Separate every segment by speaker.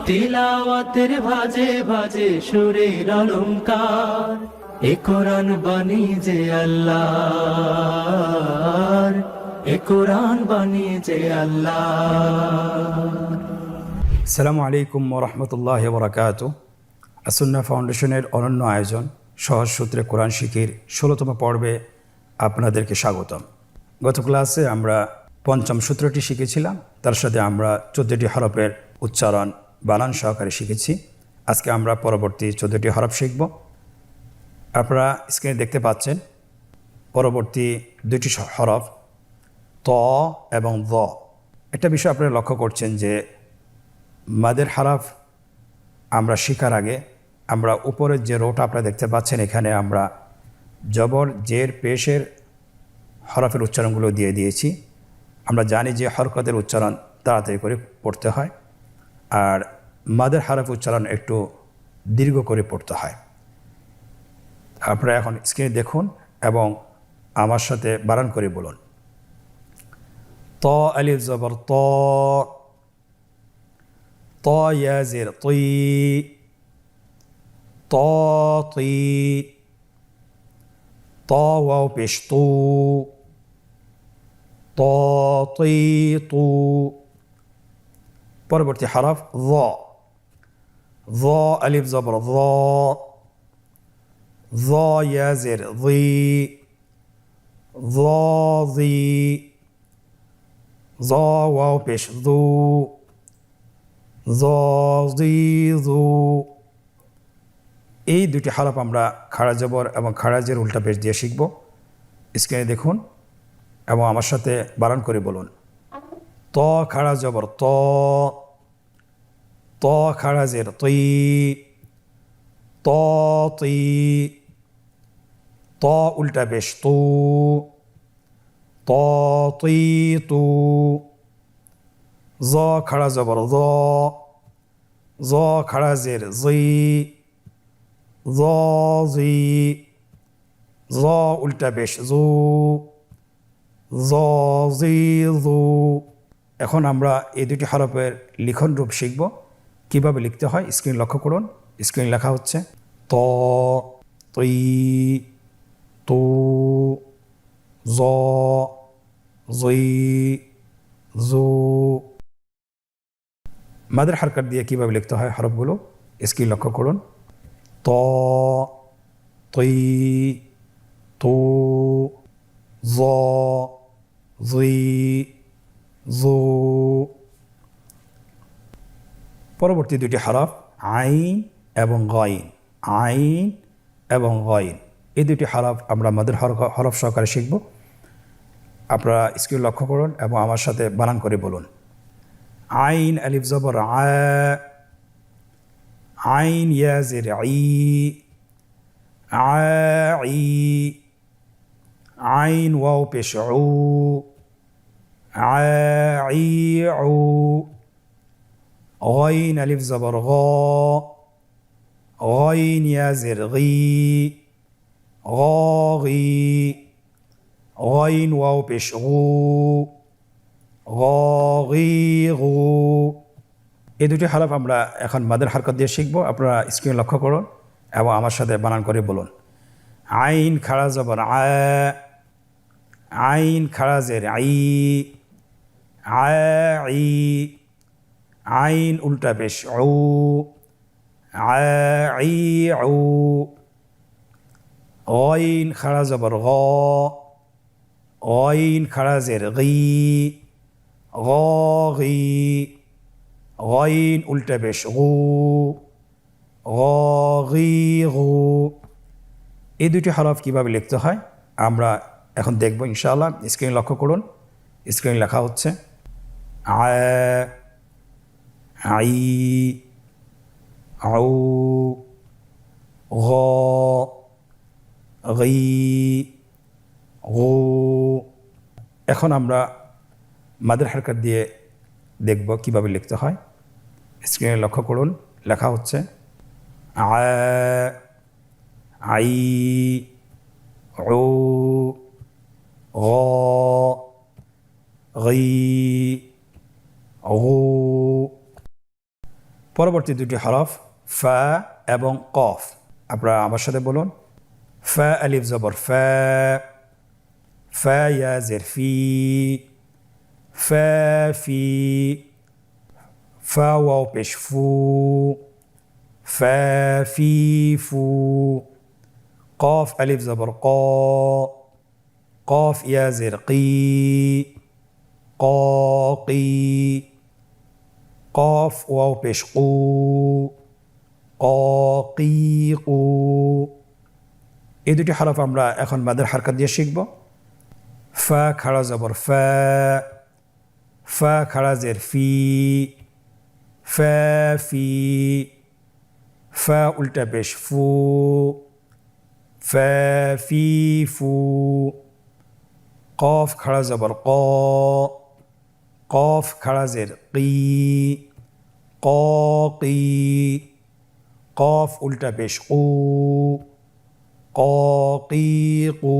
Speaker 1: তিলাওয়াতের ভাজে ভাজে সুরের অলংকার, এ কোরআন বাণী যে আল্লাহর, এ কোরআন বাণী যে আল্লাহর।
Speaker 2: আসসালামু আলাইকুম ওরহমতুল্লাহ বরকাতুহ। আসুন্নাহ ফাউন্ডেশনের অনন্য আয়োজন সহজ সূত্রে কোরআন শিখির 16তম পর্বে আপনাদেরকে স্বাগতম। গত ক্লাসে আমরা পঞ্চম সূত্রটি শিখেছিলাম, তার সাথে আমরা 14টি হরফের উচ্চারণ বানান সহকারে শিখেছি। আজকে আমরা পরবর্তী 14টি হরফ শিখব। আপনারা স্ক্রিনে দেখতে পাচ্ছেন পরবর্তী দুটি হরফ ত এবং দ। একটা বিষয় আপনারা লক্ষ্য করছেন যে মাদের হরফ আমরা শিখার আগে আমরা উপরের যে রোটা আপনারা দেখতে পাচ্ছেন, এখানে আমরা জবর জের পেশের হরফের উচ্চারণগুলো দিয়ে দিয়েছি। আমরা জানি যে হরকতের উচ্চারণ তাড়াতাড়ি করে পড়তে হয়, আর মাদের হরফ উচ্চারণ একটু দীর্ঘ করে পড়তে হয়। আপনারা এখন স্ক্রিনে দেখুন এবং আমার সাথে বানান করে বলুন। ত আলিফ জবর ত, ত ইয়া জের তই, ত তই, ত ওয়াও পেশ তু, ত তই তু। পরবর্তী হরফ য, য আলিফ জবর য, য ইয়া জের জি, য জি, য ওয়াও পেশ যু, য জি যু। এই দুটি হরফ আমরা খাড়া জবর এবং খাড়া জের উল্টা পেশ দিয়ে শিখব। স্ক্রিনে দেখুন এবং আমার সাথে বানান করে বলুন। ত খাড়া জবর ত, ত খাড়া জের তই, ত তই, ত উল্টা পেশ তু, ত তই তু। জ খাড়া জবর জ, জ খাড়া জের জি, জ জি, জ উল্টা পেশ জু, জ জি জু। এখন আমরা এই দুটি হরফের লিখন রূপ শিখব, কিভাবে লিখতে হয়। স্ক্রিন লক্ষ্য করুন। স্ক্রিন লেখা হচ্ছে ত, তই, তু, জ, জই, জু। মাদের হারকাত দিয়ে কিভাবে লিখতে হয় হরফগুলো, স্ক্রিন লক্ষ্য করুন। ত, তই, তু, জ, জই, জু। পরবর্তী দুটি হরফ আইন এবং গইন, আইন এবং গইন। এই দুটি হরফ আমরা মাদের হরফ সহকারে শিখব। আপনারা স্ক্রিন লক্ষ্য করুন এবং আমার সাথে বানান করে বলুন। আইন আলিফ জবর আ, আইন ইয়া জের ই, আই, আইন ওয়াও পেশ উ, আই উ। গইন আলিফ জবর গ, গইন ইয়া জের গি, গি, গইন ওয়াও পেশ গু, গি গু। এই দুটি হরফ আমরা এখন মাদের হরকত দিয়ে শিখব। আপনারা স্ক্রিন লক্ষ্য করুন এবং আমার সাথে বানান করে বলুন। আইন খাড়া জবর আ, আইন খাড়া জের আই, আই, আইন উল্টা পেশ উ, আই উ। গইন খাড়া জবর গ, গইন খাড়া জের গি, গি, গইন উল্টা পেশ গু, গি গু। এই দুটি হরফ কীভাবে লিখতে হয় আমরা এখন দেখব ইনশাআল্লাহ। স্ক্রিন লক্ষ্য করুন। স্ক্রিন লেখা হচ্ছে আ, আই, আউ, গ, গি, গু। এখন আমরা মাদের হারকাত দিয়ে দেখব কিভাবে লিখতে হয়। স্ক্রিনে লক্ষ্য করুন, লেখা হচ্ছে আ, আই, উ, গ, গি, গু। পরবর্তী দুটি হরফ ফা এবং কফ। আপনারা আমার সাথে বলুন, ফা আলিফ জবর ফা, ফা ইয়া জের ফি, ফা ফি, ফা ওয়াও পেশ ফু, ফা ফি ফু, কফ আলিফ জবর ক, কফ ইয়া জের কি, ক কি, কফ ওয়াও পেশ কু, ক কি কু। এই দুটি হরফ আমরা এখন মাদের হারকাত দিয়ে শিখব। ফা খাড়া জবর ফা, ফা খাড়া জের ফি, ফা ফি, ফা উল্টা পেশ ফু, ফা ফি ফু, কফ খাড়া জবর ক, কফ খাড়া জের কি, ক কি, কফ উল্টা পেশ কু, ক কি কু।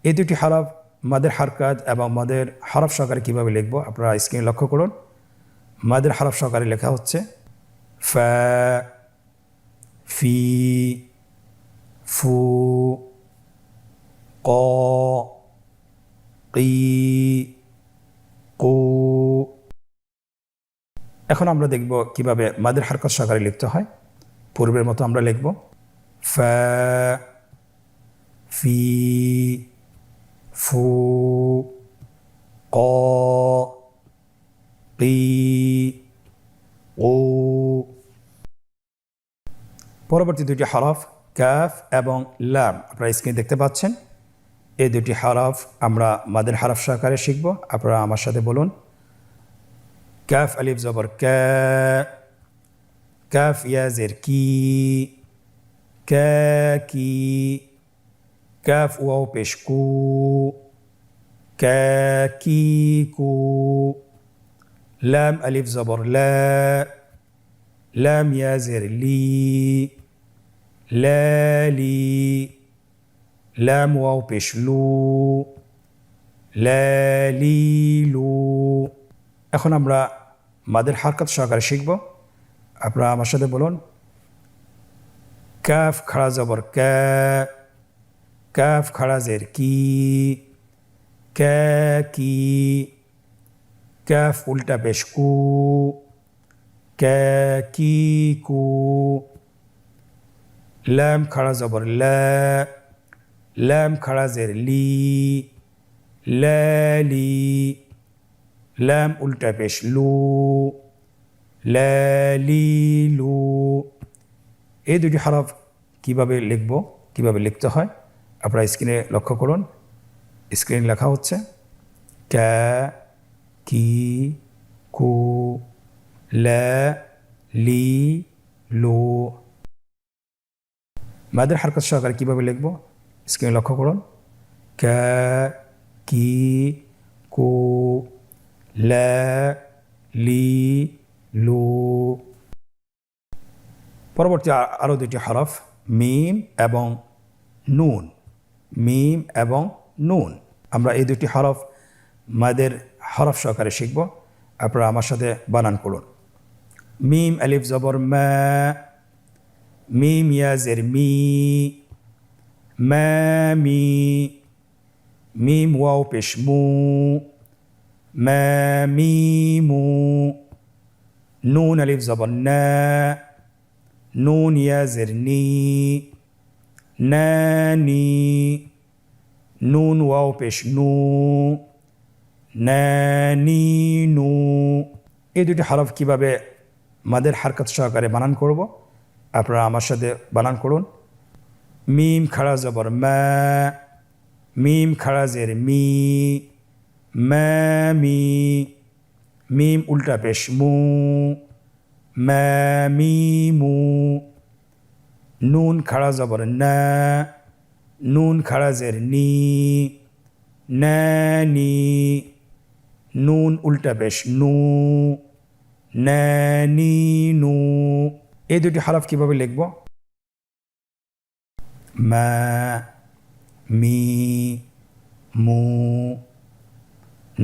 Speaker 2: এই দুটি হরফ মাদের হারকাত এবং মাদের হরফ সহকারে কীভাবে লিখব আপনারা স্ক্রিনে লক্ষ্য করুন। মাদের হরফ সহকারে লেখা হচ্ছে ফা, ফি, ফু, ক, কি, কু। এখন আমরা দেখব কিভাবে মাদের হারকাত সহকারে লিখতে হয়। পূর্বের মতো আমরা লিখব ফা, ফি, ফু, ক, কি, ও। পরবর্তী দুটি হরফ কাফ এবং লাম আপনারা স্ক্রিনে দেখতে পাচ্ছেন। এই দুটি হরফ আমরা মাদের হরফ সহকারে শিখব। আপনারা আমার সাথে বলুন, কাফ আলিফ জবর কা, কাফ ইয়া জের কি, কা কি, কাফ ওয়াও পেশ কু, কা কি কু, লাম আলিফ জবর লা, লাম ইয়া জের লি, লা লি, লাম ওয়াও পেশ লু, লা লি লু। এখন আমরা মাদের হারকাত সহকারে শিখব। আপনারা আমার সাথে বলুন, কাফ খাড়া জবর কা, কাফ খাড়া জের কি, কা কি, কাফ উল্টা পেশ কু, কা কি কু, লাম খাড়া জবর লা, লাম খাড়া জের লি, লা লি, লাম উল্টা পেশ লু, লা লি লু। এই দুটি হরফ কীভাবে লিখব, কীভাবে লিখতে হয় আপনারা স্ক্রিনে লক্ষ্য করুন। স্ক্রিনে লেখা হচ্ছে কা, কি, কু, লা, লি, লু। মাদের হারকাত সহকারে কীভাবে লিখব স্ক্রিনে লক্ষ্য করুন। কা, কি, কু, লা, লি, লু। পরবর্তী আরও দুটি হরফ মিম এবং নুন, মিম এবং নুন। আমরা এই দুটি হরফ মাদের হরফ সহকারে শিখব। আপনারা আমার সাথে বানান করুন। মিম আলিফ জবর মা, মিম ইয়া জের মি, মা মি, মিম ওয়াও পেশ মু, মা মি মু, নুন আলিফ জবর না, নুন ইয়া জের নি, না নি, নুন ওয়াও পেশ নু, না নি নু। এই দুটি হরফ কীভাবে মাদের হারকাত সহকারে বানান করব আপনারা আমার সাথে বানান করুন। মিম খাড়া জবর মা, মিম খাড়া জের মি, মা মি, মিম উল্টা পেশ মু, মা মি মু, নুন খাড়া জবর না, নুন খাড়া জের নি, না নি, নুন উল্টা পেশ নু, না নি নু। এই দুটি হরফ কীভাবে লিখব? মা, মি, মু,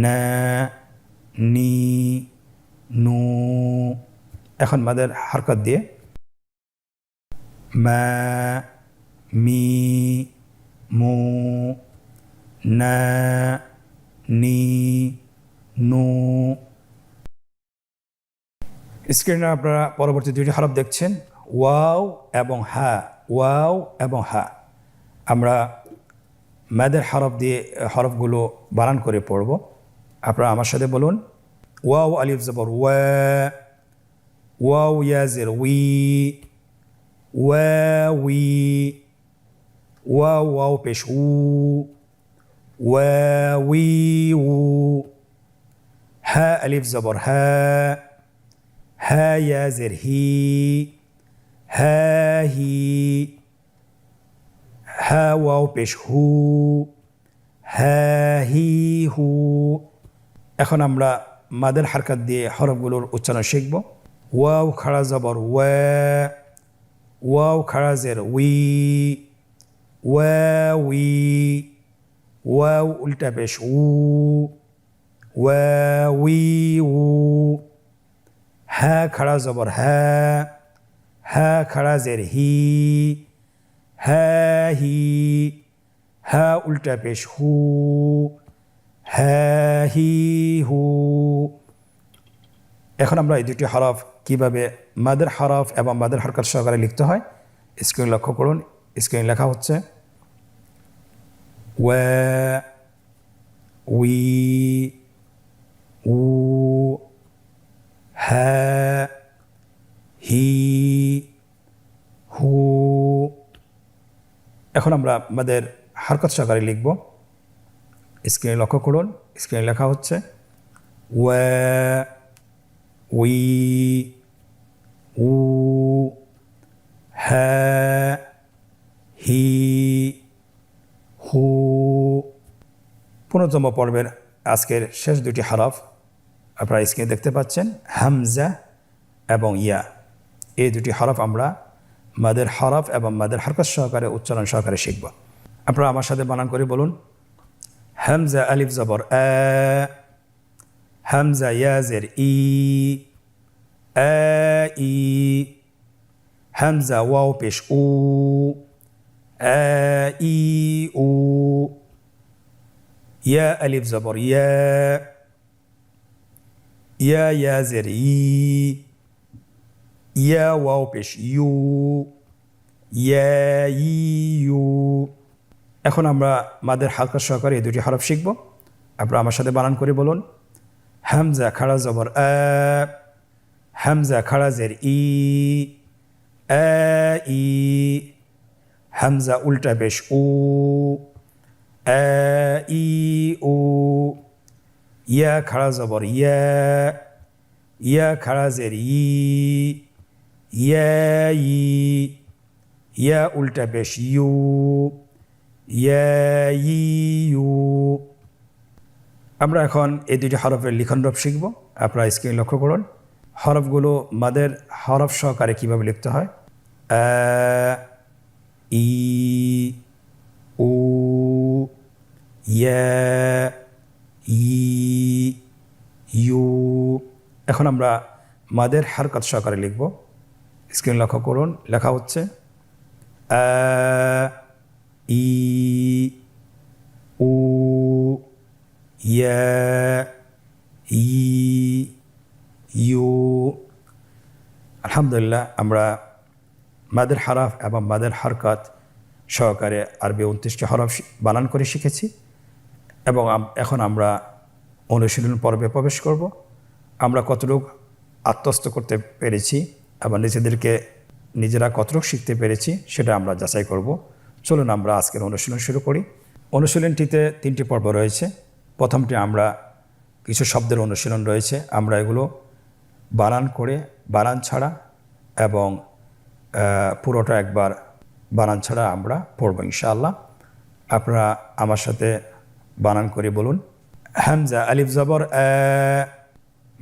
Speaker 2: না, নি, নু। এখন মাদের হারকত দিয়ে মা, মি, মু, না, নি, নু। স্ক্রিনে আপনারা পরবর্তী দুইটি হরফ দেখছেন, ওয়াও এবং হা, ওয়াও এবং হা। আমরা মাদের হরফ দিয়ে হরফগুলো বানান করে পড়ব। আপনারা আমার সাথে বলুন, ওয়াও আলিফ জবর ওয়া, ওয়াও ইয়া জের উই, ওয়া উই, ওয়াও ওয়াও পেশ উ, ওয়া উই উ। হা আলিফ জবর হা, হা ইয়া জের হি, হা হি, হা ওয়াও পেশ হু, হা হি হু। এখন আমরা মাদের হারকাত দিয়ে হরফগুলোর উচ্চারণ শিখব। ওয়াও খাড়া জবর ওয়া, ওয়াও খাড়া জের উই, ওয়া উই, ওয়াও উল্টা পেশ উ, ওয়া উই উ। হা খাড়া জবর হা, হা খাড়া জের হি, হা হি, হা উল্টা পেশ হু, হা হি হু। এখন আমরা এই দুটি হরফ কিভাবে মাদের হরফ এবং মাদের হরকত সহকারে লিখতে হয় স্ক্রিন লক্ষ্য করুন। স্ক্রিন লেখা হচ্ছে ওয়া, উই, উ, হা, হি, হু। এখন আমরা আমাদের হরকত সহকারে লিখব। স্ক্রিনে লক্ষ্য করুন। স্ক্রিনে লেখা হচ্ছে ওয়া, উই, উ, হা, হি, হু। 15তম পর্বের আজকের শেষ দুটি হরফ আপনারা স্ক্রিনে দেখতে পাচ্ছেন, হামজা এবং ইয়া। এই দুটি হরফ আমরা মাদের হরফ এবং মাদের হরকত সহকারে উচ্চারণ সহকারে শিখব। আপনারা আমার সাথে বানান করে বলুন, হামজা আলিফ জবর আ, হামজা ইয়া জের ই, আ ই, হামজা ওয়াও পেশ উ, আ ই উ, ইয়া আলিফ জবর ইয়া, ইয়া ইয়া জের ই, ইয়া ওয়াও পেশ ইউ, ইয়া ই ইউ। এখন আমরা মাদের হালকা সহকারে এই দুটি হরফ শিখব। আপনারা আমার সাথে বানান করে বলুন, হামজা খাড়া জবর আ, হামজা খাড়া জের ই, আ ই, হামজা উল্টা পেশ উ, আ ই উ, ইয়া খাড়া জবর ইয়া, ইয়া খাড়া জের ই, ইয়া ই, ইয়া উল্টা পেশ ইউ, ইয়া ই ইউ। আমরা এখন এই দুটি হরফের লিখন রূপ শিখব। আপনারা স্ক্রিন লক্ষ্য করুন। হরফগুলো মাদের হরফ সহকারে কীভাবে লিখতে হয়, আ, ই, উ, ইয়া, ই, ইউ। এখন আমরা মাদের হরকত সহকারে লিখব। স্ক্রিন লক্ষ্য করুন। লেখা হচ্ছে আ, ই, উ, ইয়া, ই, ইউ। আলহামদুলিল্লাহ, আমরা মাদের হরফ এবং মাদের হরকত সহকারে আরবি 29টি হরফ বানান করে শিখেছি এবং এখন আমরা অনুশীলন পর্বে প্রবেশ করব। আমরা কতটুকু আত্মস্থ করতে পেরেছি এবং নিজেরা কতটুকু শিখতে পেরেছি সেটা আমরা যাচাই করব। চলুন আমরা আজকের অনুশীলন শুরু করি। অনুশীলনটিতে 3টি পর্ব রয়েছে। প্রথমটি আমরা কিছু শব্দের অনুশীলন রয়েছে, আমরা এগুলো বানান করে বানান ছাড়া এবং পুরোটা একবার বানান ছাড়া আমরা পড়ব ইনশাআল্লাহ। আপনারা আমার সাথে বানান করে বলুন, হামজা আলিফ জবর আ,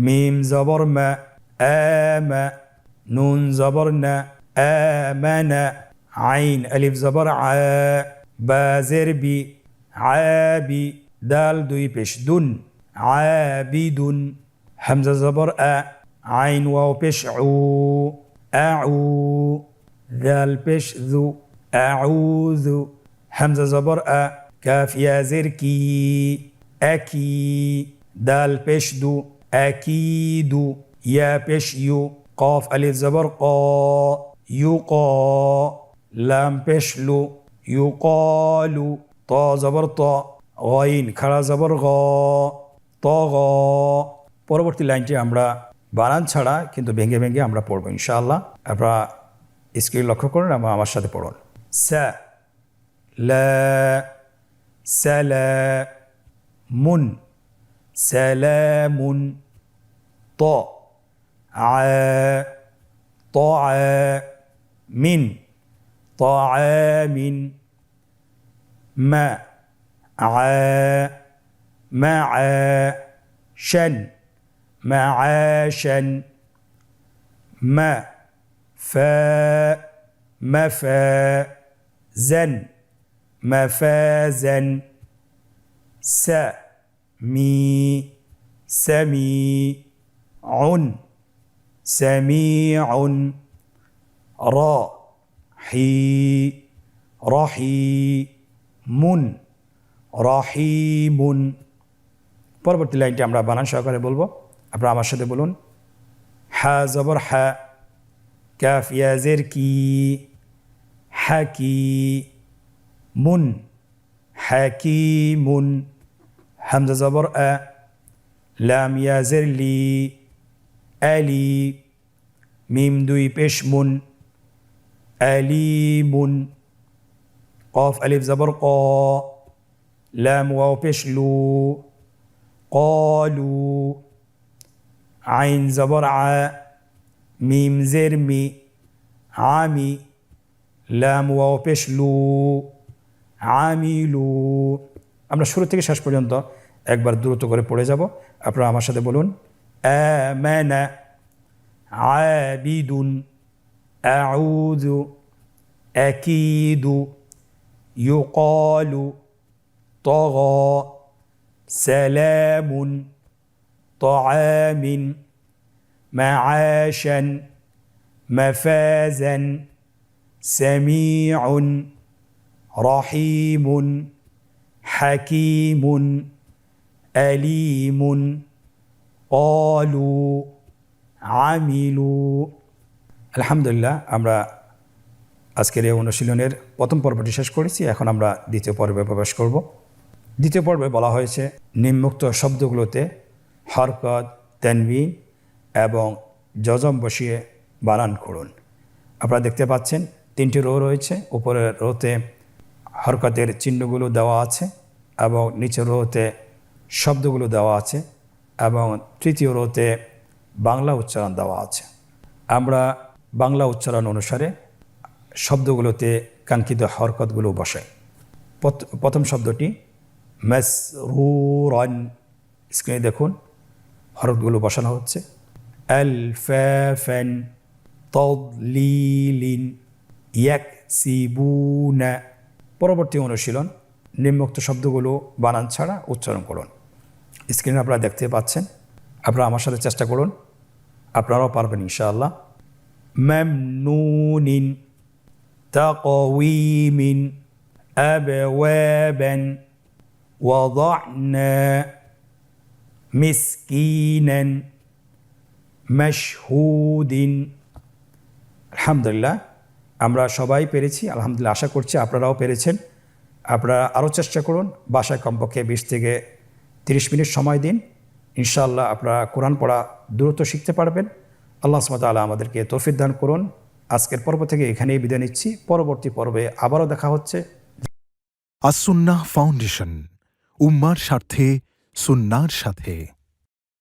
Speaker 2: মিম জবর মা, আমা, নুন জবর না, আমানা, আইন আলিফ জবর আ, বা জের বি, আবি, দাল দুই পেশ দুন, আবিদুন, হামজা জবর আ, আইন ওয়াও পেশ উ আউ দাল পেশ যু আউযু হামজা জবর আ কাফ ইয়া জের কি আকি দাল পেশ দু আকিদু ইয়া পেশ ইউ কফ আলিফ জবর ক ইউক লাম পেশ লু ইউকালু ত জবর ত গইন খাড়া জবর গ ত গ পরবর্তী লাইনটি আমরা বানান ছাড়া কিন্তু ভেঙে ভেঙে আমরা পড়ব ইনশাআল্লাহ। আপনারা স্ক্রিন লক্ষ্য করুন এবং আমার সাথে পড়ুন। সা লা সালামুন সালামুন ত আ طعام طعام معاشا معاشا مفازا مفازا سميع سميع رحيم رحيم পরবর্তী লাইনটি আমরা বানান সহকারে বলবো। আপনারা আমার সাথে বলুন। হা জবর হা কাফ ইয়া জের কি হাকিমুন হাকিমুন হামজা জবর আ লাম ইয়া জের লি আলি মিম দুই পেশ মুন আলিমুন কফ আলিফ জবর ক লাম ওয়াও পেশ লু কলু আইন জবর আ মিম জের মি আমি লাম ওয়াও পেশ লু আমিলু। আমরা শুরু থেকে শেষ পর্যন্ত একবার দ্রুত করে পড়ে যাব। আপনারা আমার সাথে বলুন। আমানা عابد أعوذ أكيد يقال طغى سلام طعام معاشا مفازا سميع رحيم حكيم أليم قالوا আমিলু। আলহামদুলিল্লাহ, আমরা আজকের এই অনুশীলনের প্রথম পর্বটি শেষ করেছি। এখন আমরা দ্বিতীয় পর্বে প্রবেশ করব। দ্বিতীয় পর্বে বলা হয়েছে নিম্নোক্ত শব্দগুলোতে হরকত, তানবিন এবং জজম বসিয়ে বানান করুন। আপনারা দেখতে পাচ্ছেন 3টি রো রয়েছে। উপরের রোতে হরকতের চিহ্নগুলো দেওয়া আছে এবং নিচের রোতে শব্দগুলো দেওয়া আছে এবং তৃতীয় রোতে বাংলা উচ্চারণ দেওয়া আছে। আমরা বাংলা উচ্চারণ অনুসারে শব্দগুলোতে কাঙ্ক্ষিত হরকতগুলো বসাই। প্রথম শব্দটি মাসরুরান, স্ক্রিনে দেখুন হরকতগুলো বসানো হচ্ছে। আলফাফান তাদলিলিন ইয়াকসিবুনা। পরবর্তী অনুশীলন, নিম্নোক্ত শব্দগুলো বানান ছাড়া উচ্চারণ করুন। স্ক্রিনে আপনারা দেখতে পাচ্ছেন। আপনারা আমার সাথে চেষ্টা করুন, আপনারাও পারবেন ইনশাআল্লাহ। মামনুনিন তাকওয়িমিন আবওয়াবান ওয়াদা'না মিসকিনান মাশহুদিন। আলহামদুলিল্লাহ, আমরা সবাই পেরেছি। আলহামদুলিল্লাহ, আশা করছি আপনারাও পেরেছেন। আপনারা আরও চেষ্টা করুন। বাসায় কমপক্ষে 20 থেকে 30 মিনিট সময় দিন। ইনশাআল্লাহ আপনারা কোরআন পড়া দ্রুত শিখতে পারবেন। আল্লাহ সুবহানাহু ওয়া তাআলা আমাদেরকে তৌফিক দান করুন। আজকের পর্ব থেকে এখানেই বিদায় নিচ্ছি। পরবর্তী পর্বে আবারও দেখা হচ্ছে।
Speaker 3: আস-সুন্নাহ ফাউন্ডেশন, উম্মার স্বার্থে সুন্নাহর সাথে।